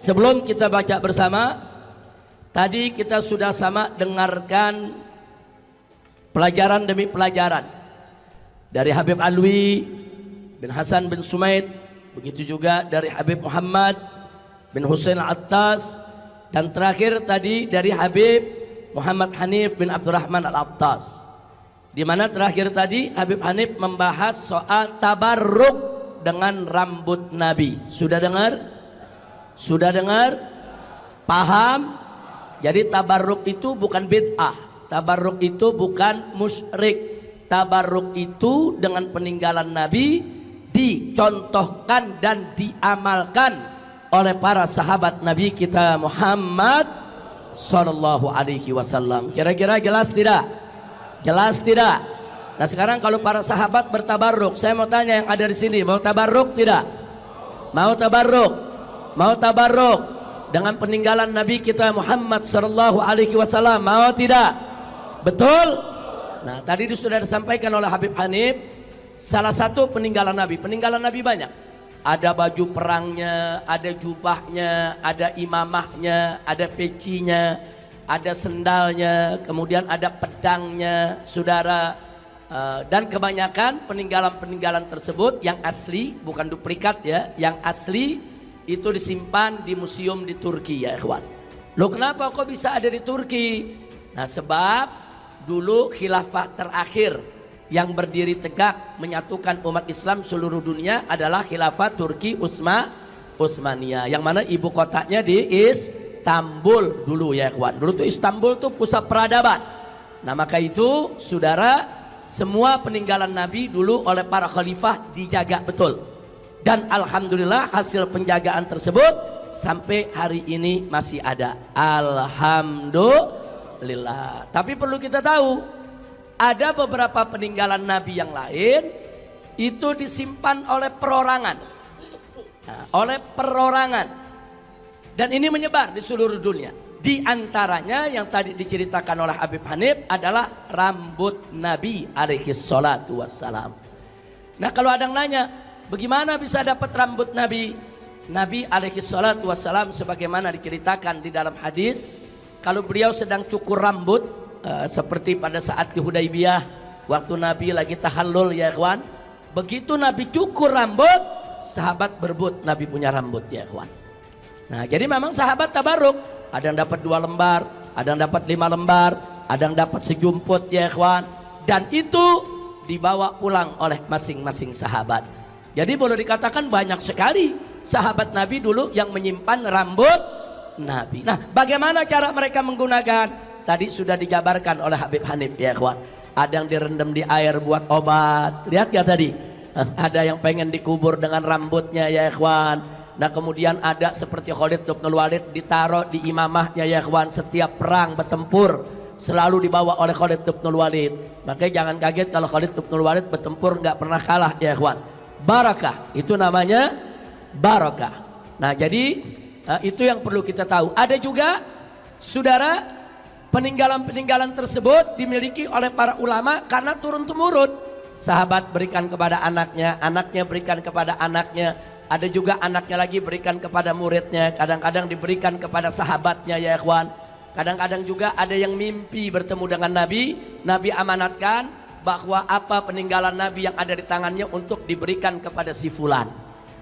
Sebelum kita baca bersama, tadi kita sudah sama dengarkan pelajaran demi pelajaran dari Habib Alwi bin Hasan bin Sumaid, begitu juga dari Habib Muhammad bin Husain Al-Attas, dan terakhir tadi dari Habib Muhammad Hanif bin Abdurrahman Al-Attas, di mana terakhir tadi Habib Hanif membahas soal tabarruk dengan rambut Nabi. Sudah dengar? Sudah dengar? Paham? Jadi tabarruk itu bukan bid'ah, tabarruk itu bukan musyrik. Tabarruk itu dengan peninggalan Nabi dicontohkan dan diamalkan oleh para sahabat Nabi kita Muhammad sallallahu alaihi wasallam. Kira-kira jelas tidak? Jelas tidak? Nah sekarang kalau para sahabat bertabarruk, saya mau tanya yang ada di sini, mau tabarruk tidak? Mau tabarruk? Mau tabarruk dengan peninggalan Nabi kita Muhammad sallallahu alaihi wasallam, mau tidak? Betul? Nah, tadi sudah disampaikan oleh Habib Hanif salah satu peninggalan Nabi. Peninggalan Nabi banyak. Ada baju perangnya, ada jubahnya, ada imamahnya, ada pecinya, ada sendalnya, kemudian ada pedangnya, saudara. Dan kebanyakan peninggalan-peninggalan tersebut yang asli, bukan duplikat ya, yang asli itu disimpan di museum di Turki ya ikhwan. Loh kenapa kok bisa ada di Turki? Nah sebab dulu khilafah terakhir yang berdiri tegak menyatukan umat Islam seluruh dunia adalah khilafah Turki Utsmaniyah, yang mana ibu kotanya di Istanbul dulu ya ikhwan. Dulu tuh Istanbul tuh pusat peradaban. Nah maka itu saudara, semua peninggalan Nabi dulu oleh para khalifah dijaga betul. Dan alhamdulillah hasil penjagaan tersebut sampai hari ini masih ada. Alhamdulillah. Tapi perlu kita tahu, ada beberapa peninggalan Nabi yang lain itu disimpan oleh perorangan. Nah, oleh perorangan. Dan ini menyebar di seluruh dunia. Di antaranya yang tadi diceritakan oleh Habib Hanif adalah rambut Nabi alaihi salatu wassalam. Nah kalau ada yang nanya, bagaimana bisa dapat rambut Nabi? Nabi alaihi salatu wassalam sebagaimana diceritakan di dalam hadis, kalau beliau sedang cukur rambut seperti pada saat di Hudaybiyah waktu Nabi lagi tahallul ya ikhwan, begitu Nabi cukur rambut, sahabat berebut Nabi punya rambut ya ikhwan. Nah jadi memang sahabat tabarruk, ada yang dapat 2 lembar, ada yang dapat 5 lembar, ada yang dapat sejumput ya ikhwan, dan itu dibawa pulang oleh masing-masing sahabat. Jadi boleh dikatakan banyak sekali sahabat Nabi dulu yang menyimpan rambut Nabi. Nah bagaimana cara mereka menggunakan? Tadi sudah dijabarkan oleh Habib Hanif ya ikhwan. Ada yang direndam di air buat obat. Lihat gak tadi? Ada yang pengen dikubur dengan rambutnya ya ikhwan. Nah kemudian ada seperti Khalid bin Walid ditaruh di imamahnya ya ikhwan. Setiap perang bertempur selalu dibawa oleh Khalid bin Walid. Makanya jangan kaget kalau Khalid bin Walid bertempur nggak pernah kalah ya ikhwan. Barakah, itu namanya barakah. Nah jadi itu yang perlu kita tahu. Ada juga saudara, peninggalan-peninggalan tersebut dimiliki oleh para ulama karena turun temurun. Sahabat berikan kepada anaknya, anaknya berikan kepada anaknya, ada juga anaknya lagi berikan kepada muridnya, kadang-kadang diberikan kepada sahabatnya ya ikhwan. Kadang-kadang juga ada yang mimpi bertemu dengan Nabi, Nabi amanatkan bahwa apa peninggalan Nabi yang ada di tangannya untuk diberikan kepada si fulan.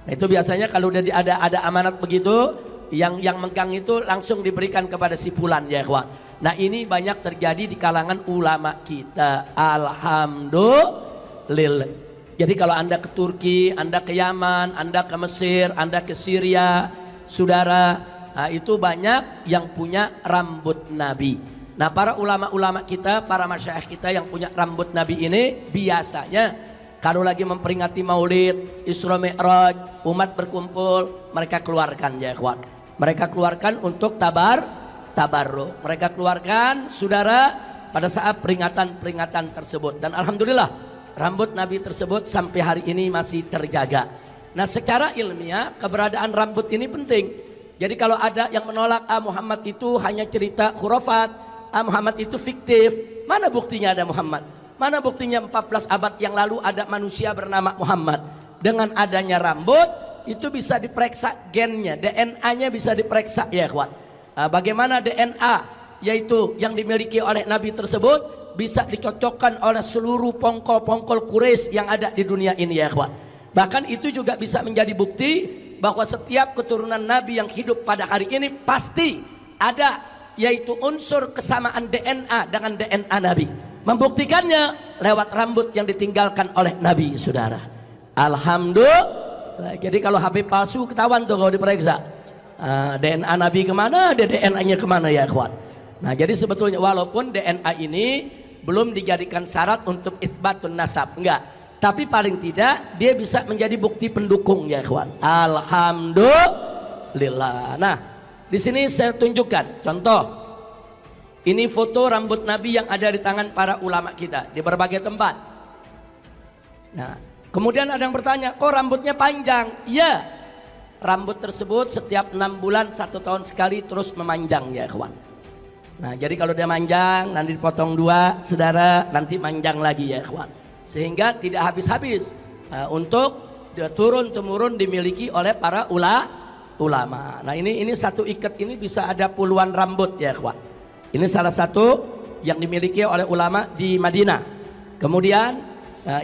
Nah itu biasanya kalau udah ada amanat begitu, yang megang itu langsung diberikan kepada si fulan ya ikhwan. Nah ini banyak terjadi di kalangan ulama kita. Alhamdulillah. Jadi kalau Anda ke Turki, Anda ke Yaman, Anda ke Mesir, Anda ke Syria, saudara, nah, itu banyak yang punya rambut Nabi. Nah para ulama-ulama kita, para masyayikh kita yang punya rambut Nabi ini biasanya kalau lagi memperingati Maulid, Isra Mi'raj, umat berkumpul, mereka keluarkan ya ikhwan. Mereka keluarkan untuk tabarruk. Mereka keluarkan saudara pada saat peringatan-peringatan tersebut. Dan alhamdulillah rambut Nabi tersebut sampai hari ini masih terjaga. Nah secara ilmiah keberadaan rambut ini penting. Jadi kalau ada yang menolak Muhammad itu hanya cerita khurafat, Muhammad itu fiktif, mana buktinya ada Muhammad? Mana buktinya 14 abad yang lalu ada manusia bernama Muhammad? Dengan adanya rambut itu bisa diperiksa gennya, DNA-nya bisa diperiksa ya ikhwan. Bagaimana DNA yaitu yang dimiliki oleh Nabi tersebut bisa dicocokkan oleh seluruh pongkol-pongkol Quraisy yang ada di dunia ini ya ikhwan. Bahkan itu juga bisa menjadi bukti bahwa setiap keturunan Nabi yang hidup pada hari ini pasti ada yaitu unsur kesamaan DNA dengan DNA Nabi. Membuktikannya lewat rambut yang ditinggalkan oleh Nabi, saudara. Alhamdulillah. Jadi kalau HP palsu ketahuan tuh kalau diperiksa. DNA Nabi kemana, DNA-nya kemana ya ikhwan. Nah jadi sebetulnya walaupun DNA ini belum dijadikan syarat untuk itsbatun nasab, enggak. Tapi paling tidak dia bisa menjadi bukti pendukung ya ikhwan. Alhamdulillah. Nah di sini saya tunjukkan contoh. Ini foto rambut Nabi yang ada di tangan para ulama kita di berbagai tempat. Nah, kemudian ada yang bertanya, kok rambutnya panjang? Iya, rambut tersebut setiap 6 bulan 1 tahun sekali terus memanjang ya kawan. Nah, jadi kalau dia manjang nanti dipotong 2, saudara, nanti manjang lagi ya kawan. Sehingga tidak habis-habis untuk turun-temurun dimiliki oleh para ulama. Nah, ini satu ikat ini bisa ada puluhan rambut ya kawan. Ini salah satu yang dimiliki oleh ulama di Madinah. Kemudian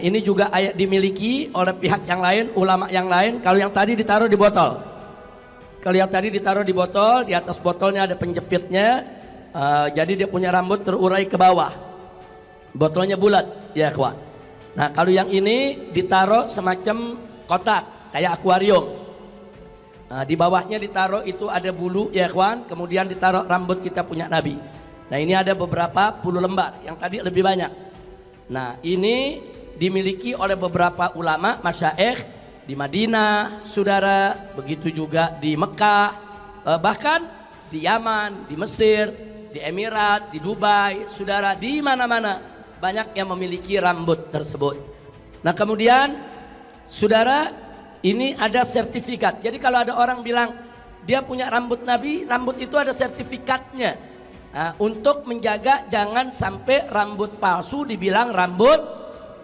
ini juga dimiliki oleh pihak yang lain, ulama yang lain. Kalau yang tadi ditaruh di botol, di atas botolnya ada penjepitnya, jadi dia punya rambut terurai ke bawah. Botolnya bulat, ya kawan. Nah kalau yang ini ditaruh semacam kotak kayak akuarium. Di bawahnya ditaruh itu ada bulu, ya kawan. Kemudian ditaruh rambut kita punya Nabi. Nah ini ada beberapa puluh lembar, yang tadi lebih banyak. Nah ini dimiliki oleh beberapa ulama masyaikh di Madinah, saudara, begitu juga di Mekah, bahkan di Yaman, di Mesir, di Emirat, di Dubai, saudara, di mana-mana banyak yang memiliki rambut tersebut. Nah kemudian saudara, ini ada sertifikat. Jadi kalau ada orang bilang dia punya rambut Nabi, rambut itu ada sertifikatnya. Nah, untuk menjaga jangan sampai rambut palsu dibilang rambut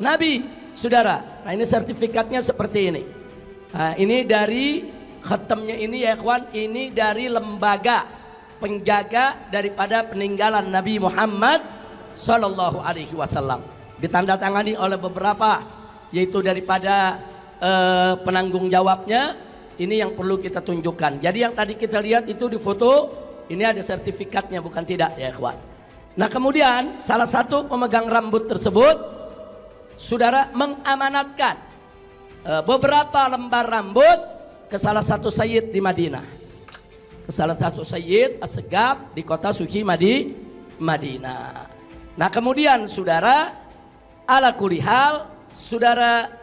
Nabi, saudara. Nah ini sertifikatnya seperti ini. Nah, ini dari khatamnya ini ya kawan, ini dari lembaga penjaga daripada peninggalan Nabi Muhammad Sallallahu Alaihi Wasallam. Ditandatangani oleh beberapa, yaitu daripada penanggung jawabnya. Ini yang perlu kita tunjukkan. Jadi yang tadi kita lihat itu di foto. Ini ada sertifikatnya, bukan tidak ya ikhwan. Nah kemudian salah satu pemegang rambut tersebut, saudara, mengamanatkan beberapa lembar rambut ke salah satu sayyid di Madinah. Ke salah satu sayyid As-Segaf di kota suci Madinah. Nah kemudian saudara, ala kulihal, saudara,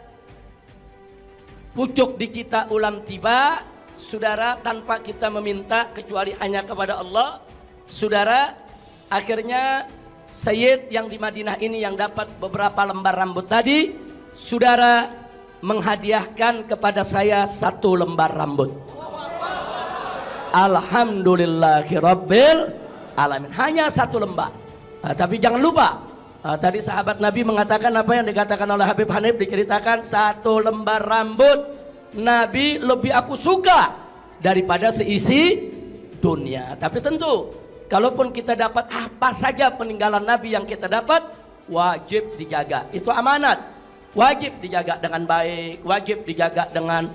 pucuk di kita ulam tiba, saudara, tanpa kita meminta kecuali hanya kepada Allah. Saudara, akhirnya sayyid yang di Madinah ini yang dapat beberapa lembar rambut tadi, saudara, menghadiahkan kepada saya 1 lembar rambut. Alhamdulillahirabbil alamin. Hanya 1 lembar. Tapi jangan lupa, tadi sahabat Nabi mengatakan apa yang dikatakan oleh Habib Hanif, diceritakan 1 lembar rambut Nabi lebih aku suka daripada seisi dunia. Tapi tentu kalaupun kita dapat apa saja peninggalan Nabi yang kita dapat, wajib dijaga. Itu amanat, wajib dijaga dengan baik, wajib dijaga dengan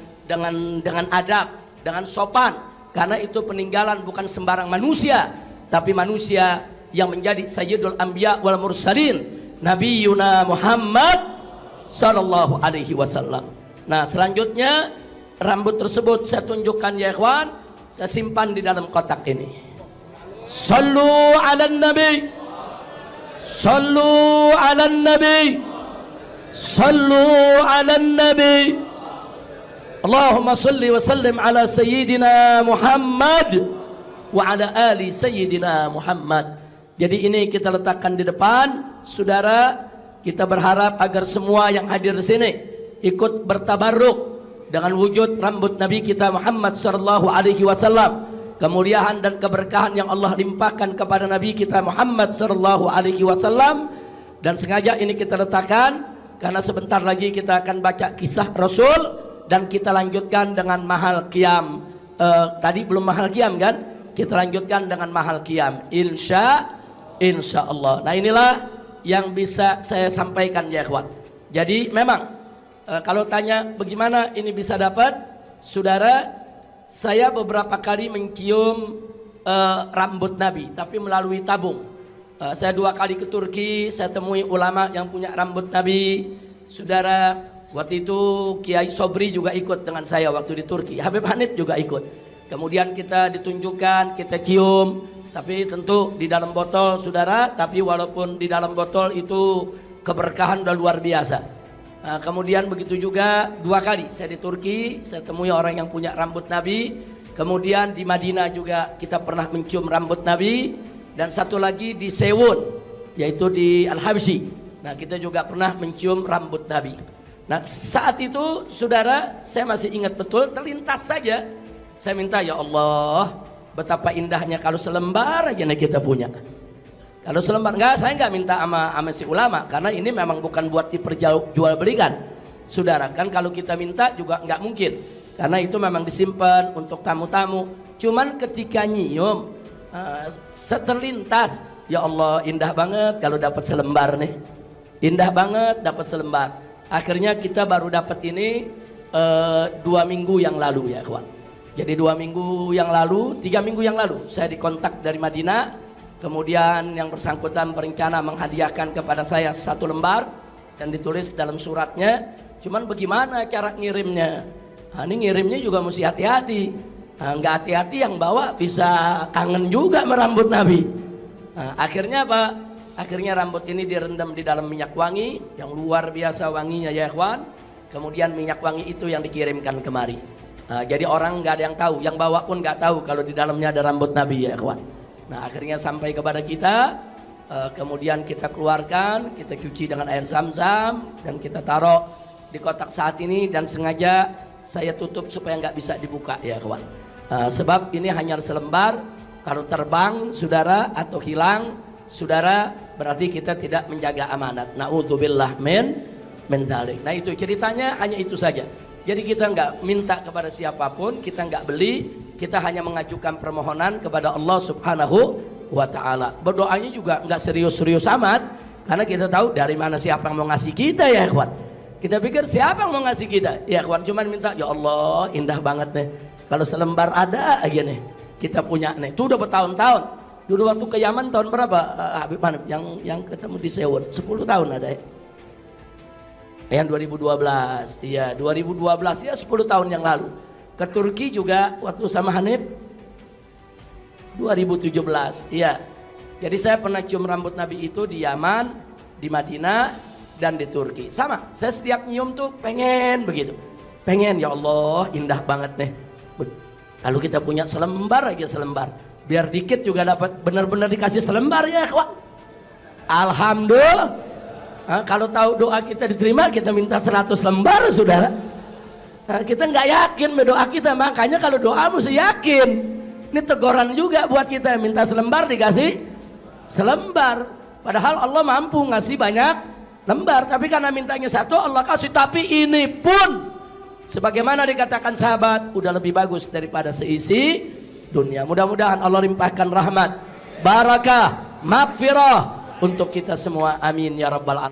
adab, dengan sopan. Karena itu peninggalan bukan sembarang manusia, tapi manusia yang menjadi Sayyidul Anbiya wal Mursalin, Nabi Yuna Muhammad Sallallahu Alaihi Wasallam. Nah selanjutnya rambut tersebut saya tunjukkan ya ikhwan, saya simpan di dalam kotak ini. Sallu ala nabi, sallu ala nabi, sallu ala nabi. Allahumma salli wa sallim ala sayyidina Muhammad wa ala ali sayyidina Muhammad. Jadi ini kita letakkan di depan, saudara. Kita berharap agar semua yang hadir di sini ikut bertabarruk dengan wujud rambut Nabi kita Muhammad sallallahu alaihi wasallam, kemuliaan dan keberkahan yang Allah limpahkan kepada Nabi kita Muhammad sallallahu alaihi wasallam. Dan sengaja ini kita letakkan karena sebentar lagi kita akan baca kisah Rasul dan kita lanjutkan dengan mahal qiyam. Tadi belum mahal qiyam kan? Kita lanjutkan dengan mahal qiyam. Insya Allah. Nah, inilah yang bisa saya sampaikan ya ikhwan. Jadi memang kalau tanya bagaimana ini bisa dapat, saudara, saya beberapa kali mencium rambut Nabi, tapi melalui tabung. Saya 2 kali ke Turki, saya temui ulama yang punya rambut Nabi, saudara. Waktu itu Kiai Sobri juga ikut dengan saya waktu di Turki. Habib Hanif juga ikut. Kemudian kita ditunjukkan, kita cium, tapi tentu di dalam botol, saudara. Tapi walaupun di dalam botol itu keberkahan udah luar biasa. Kemudian begitu juga 2 kali saya di Turki, saya temui orang yang punya rambut Nabi. Kemudian di Madinah juga kita pernah mencium rambut Nabi. Dan satu lagi di Sewon, yaitu di Al-Habsyi. Nah, kita juga pernah mencium rambut Nabi. Nah, saat itu saudara, saya masih ingat betul, terlintas saja saya minta, ya Allah, betapa indahnya kalau selembar aja kita punya. Kalau selembar, saya enggak minta sama si ulama, karena ini memang bukan buat diperjualbelikan. Saudara, kan kalau kita minta juga enggak mungkin, karena itu memang disimpan untuk tamu-tamu. Cuman ketika nyium, seterlintas, ya Allah, indah banget kalau dapat selembar nih. Indah banget dapat selembar. Akhirnya kita baru dapat ini 2 minggu yang lalu ya kawan. Jadi 2 minggu yang lalu, 3 minggu yang lalu saya dikontak dari Madinah. Kemudian yang bersangkutan berencana menghadiahkan kepada saya 1 lembar dan ditulis dalam suratnya. Cuman bagaimana cara ngirimnya? Ini ngirimnya juga mesti hati-hati. Nggak hati-hati yang bawa bisa kangen juga merambut Nabi. Akhirnya apa? Akhirnya rambut ini direndam di dalam minyak wangi yang luar biasa wanginya ya ikhwan. Kemudian minyak wangi itu yang dikirimkan kemari. Jadi orang nggak ada yang tahu, yang bawa pun nggak tahu kalau di dalamnya ada rambut Nabi ya ikhwan. Nah, akhirnya sampai kepada kita, kemudian kita keluarkan, kita cuci dengan air zam-zam dan kita taruh di kotak saat ini, dan sengaja saya tutup supaya nggak bisa dibuka ya ikhwan. Sebab ini hanya selembar, kalau terbang saudara atau hilang saudara, berarti kita tidak menjaga amanat. Na'udzubillah min dzalik. Nah, itu ceritanya, hanya itu saja. Jadi kita nggak minta kepada siapapun, kita nggak beli, kita hanya mengajukan permohonan kepada Allah Subhanahu wa Ta'ala. Berdoanya juga nggak serius-serius amat, karena kita tahu dari mana siapa yang mau ngasih kita ya ikhwan. Kita pikir siapa yang mau ngasih kita ya ikhwan, cuman minta, ya Allah, indah banget nih kalau selembar ada aja nih kita punya nih. Itu udah bertahun-tahun. Dulu waktu ke Yaman tahun berapa Habib Hanif yang ketemu di Sewon? 10 tahun ada ya? Yang 2012, iya 2012 ya 10 tahun yang lalu. Ke Turki juga waktu sama Hanif 2017, iya. Jadi saya pernah cium rambut Nabi itu di Yaman, di Madinah, dan di Turki. Sama, saya setiap nyium tuh pengen begitu. Pengen, ya Allah, indah banget nih. Kalau kita punya selembar aja selembar, biar dikit juga dapat, benar-benar dikasih selembar ya kawan. Alhamdulillah. Kalau tahu doa kita diterima, kita minta 100 lembar saudara. Kita nggak yakin berdoa kita, makanya kalau doa mesti yakin. Ini teguran juga buat kita, minta selembar dikasih selembar. Padahal Allah mampu ngasih banyak lembar, tapi karena mintanya 1 Allah kasih. Tapi ini pun sebagaimana dikatakan sahabat, udah lebih bagus daripada seisi dunia. Mudah-mudahan Allah limpahkan rahmat, barakah, maghfirah untuk kita semua. Amin ya rabbal alamin.